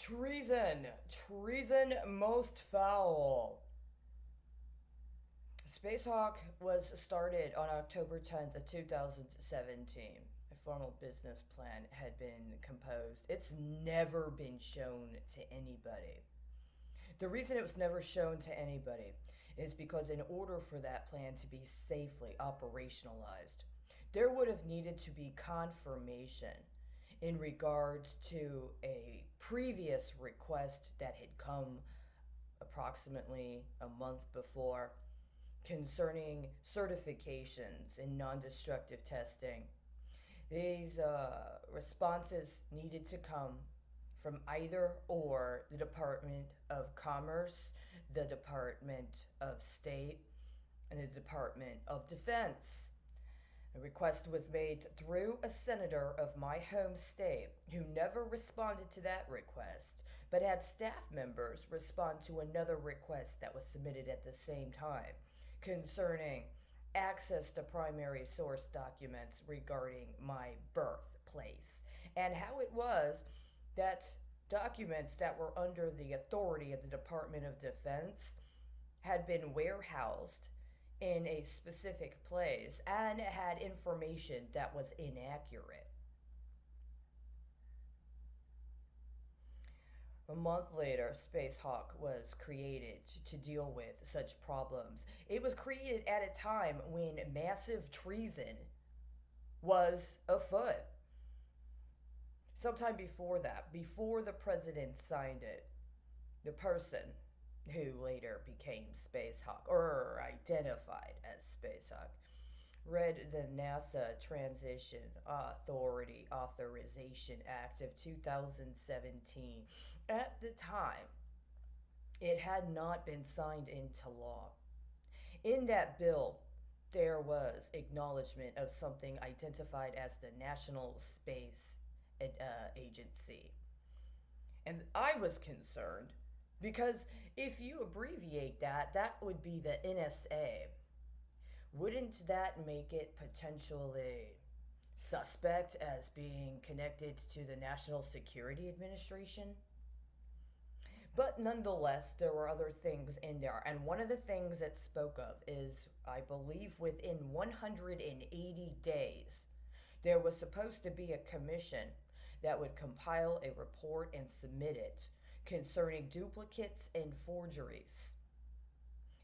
Treason! Treason most foul! Spacehawk was started on October 10th of 2017. A formal business plan had been composed. It's never been shown to anybody. The reason it was never shown to anybody is because, in order for that plan to be safely operationalized, there would have needed to be confirmation in regards to a previous request that had come approximately a month before concerning certifications in non destructive testing. These responses needed to come from either or the Department of Commerce, the Department of State, and the Department of Defense. A request was made through a senator of my home state who never responded to that request, but had staff members respond to another request that was submitted at the same time concerning access to primary source documents regarding my birthplace and how it was that documents that were under the authority of the Department of Defense had been warehoused in a specific place and had information that was inaccurate. A month later, Spacehawk was created to deal with such problems. It was created at a time when massive treason was afoot. Sometime before that, before the president signed it, the person who later became Spacehawk, or identified as Spacehawk, read the NASA Transition Authority Authorization Act of 2017. At the time, it had not been signed into law. In that bill, there was acknowledgement of something identified as the National Space Agency. And I was concerned because if you abbreviate that, that would be the NSA. Wouldn't that make it potentially suspect as being connected to the National Security Administration? But nonetheless, there were other things in there. And one of the things it spoke of is, I believe, within 180 days, there was supposed to be a commission that would compile a report and submit it concerning duplicates and forgeries.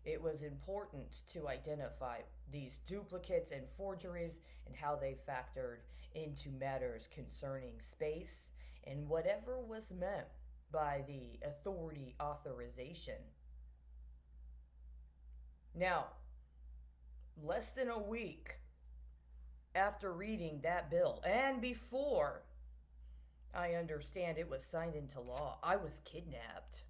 It was important to identify these duplicates and forgeries and how they factored into matters concerning space and whatever was meant by the authority authorization. Now, less than a week after reading that bill, and before I understand it was signed into law, I was kidnapped.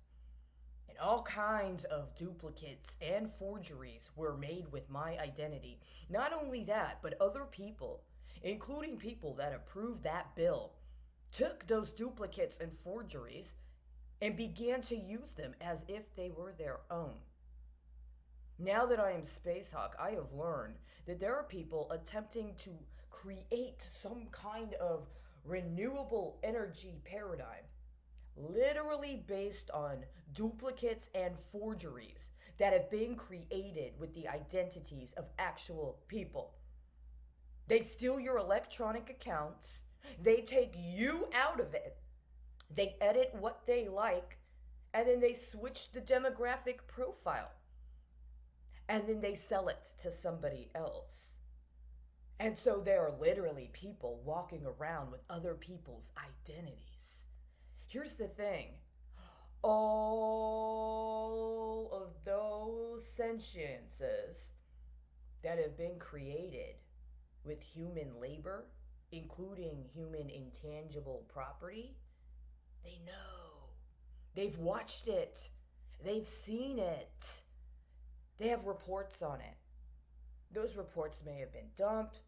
And all kinds of duplicates and forgeries were made with my identity. Not only that, but other people, including people that approved that bill, took those duplicates and forgeries and began to use them as if they were their own. Now that I am Spacehawk, I have learned that there are people attempting to create some kind of renewable energy paradigm, literally based on duplicates and forgeries that have been created with the identities of actual people. They steal your electronic accounts, they take you out of it, they edit what they like, and then they switch the demographic profile. And then they sell it to somebody else. And so there are literally people walking around with other people's identities. Here's the thing, all of those sentiences that have been created with human labor, including human intangible property, they know. They've watched it. They've seen it. They have reports on it. Those reports may have been dumped.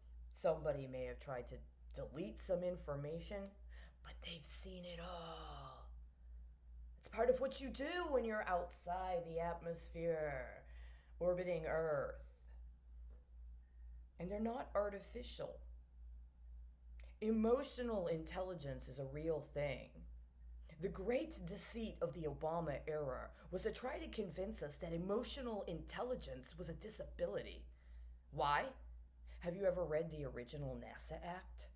Somebody may have tried to delete some information, but they've seen it all. It's part of what you do when you're outside the atmosphere, orbiting Earth. And they're not artificial. Emotional intelligence is a real thing. The great deceit of the Obama era was to try to convince us that emotional intelligence was a disability. Why? Have you ever read the original NASA Act?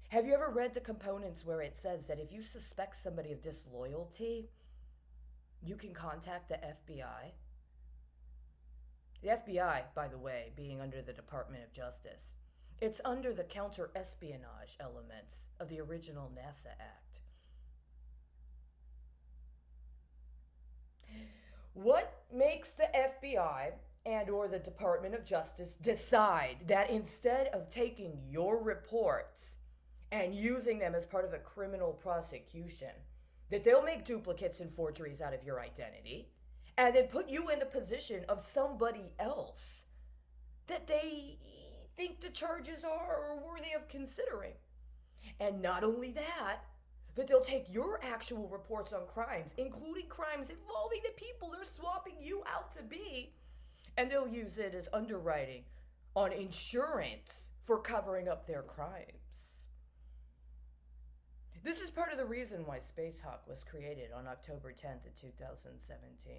Have you ever read the components where it says that if you suspect somebody of disloyalty, you can contact the FBI? The FBI, by the way, being under the Department of Justice, it's under the counter espionage elements of the original NASA Act. What makes the FBI and or the Department of Justice decide that instead of taking your reports and using them as part of a criminal prosecution, that they'll make duplicates and forgeries out of your identity and then put you in the position of somebody else that they think the charges are worthy of considering? And not only that, that they'll take your actual reports on crimes, including crimes involving the people they're swapping you out to be, and they'll use it as underwriting on insurance for covering up their crimes. This is part of the reason why Space Hawk was created on October 10th of 2017.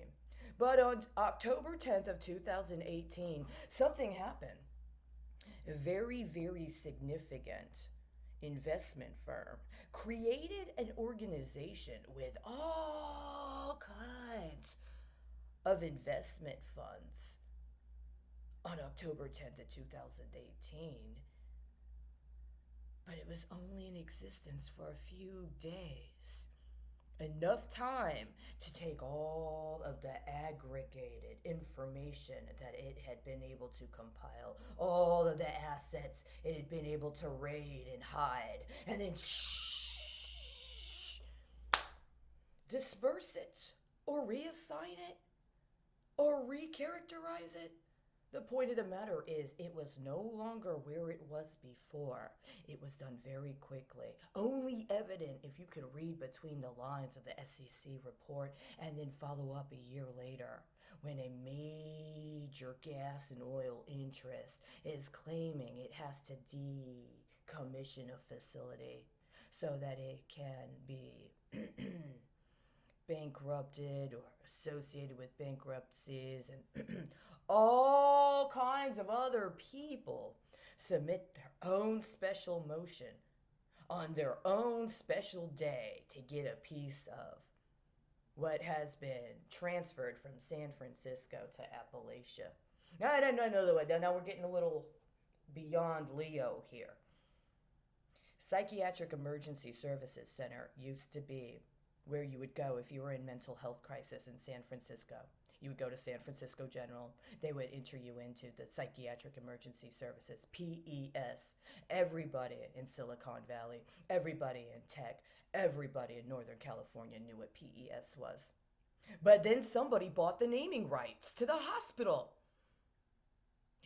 But on October 10th of 2018, something happened. A very, very significant investment firm created an organization with all kinds of investment funds on October 10th of 2018. But it was only in existence for a few days. Enough time to take all of the aggregated information that it had been able to compile, all of the assets it had been able to raid and hide, and then disperse it, or reassign it, or recharacterize it. The point of the matter is, it was no longer where it was before. It was done very quickly. Only evident if you could read between the lines of the SEC report and then follow up a year later when a major gas and oil interest is claiming it has to decommission a facility so that it can be bankrupted or associated with bankruptcies, and all kinds of other people submit their own special motion on their own special day to get a piece of what has been transferred from San Francisco to Appalachia. Now we're getting a little beyond Leo here. Psychiatric Emergency Services Center used to be where you would go if you were in mental health crisis in San Francisco. You would go to San Francisco General. They would enter you into the Psychiatric Emergency Services, PES. Everybody in Silicon Valley, everybody in tech, everybody in Northern California knew what PES was. But then somebody bought the naming rights to the hospital.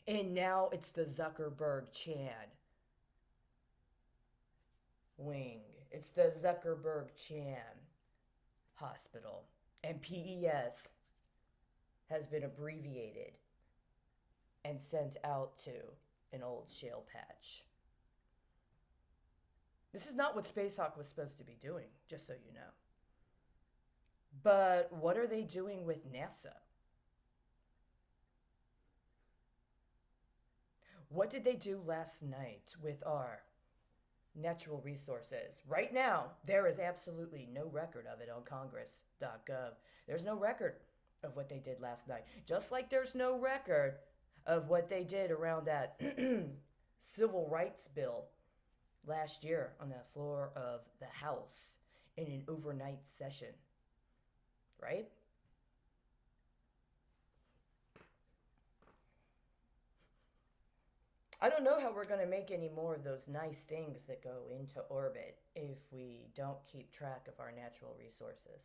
And now it's the Zuckerberg Chan wing. It's the Zuckerberg Chan Hospital. And PES has been abbreviated and sent out to an old shale patch. This is not what Spacehawk was supposed to be doing, just so you know. But what are they doing with NASA? What did they do last night with our natural resources? Right now, there is absolutely no record of it on congress.gov. There's no record of what they did last night. Just like there's no record of what they did around that civil rights bill last year on the floor of the House in an overnight session. Right? I don't know how we're going to make any more of those nice things that go into orbit if we don't keep track of our natural resources.